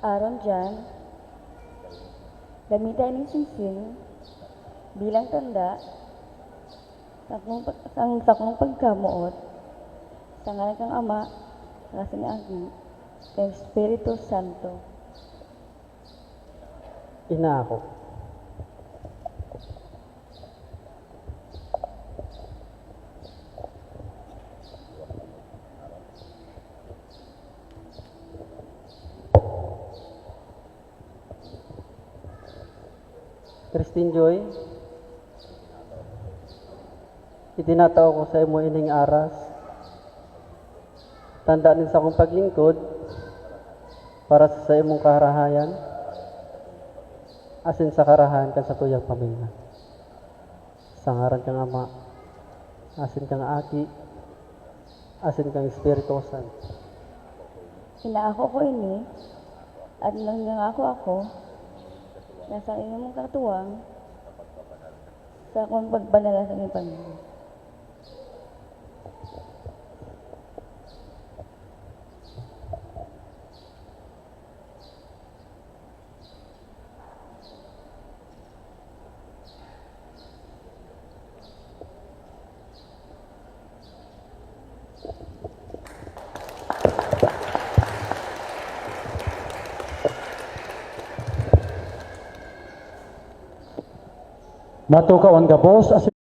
Aron dyan, gamitin ng singsing bilang tanda ang sakong pagkamuot sa ngalan kang Ama, sa ni Agi, kay Espiritu Santo. Ina ako. Christine Joy, itinatao ko sa imo ining aras, tandaan sa akong paglingkod para sa imong kaharahayan, asin sa karahan kan sa tuyang pamilya. Sa ngaran kang Ama, asin kang Aki, asin kang Espiritu Santo. Inaako ko ini, at nangyangako ako, nasa inyong katuwang, sa akong pagbanala sa inyong pamilya. Matukawan ka, boss.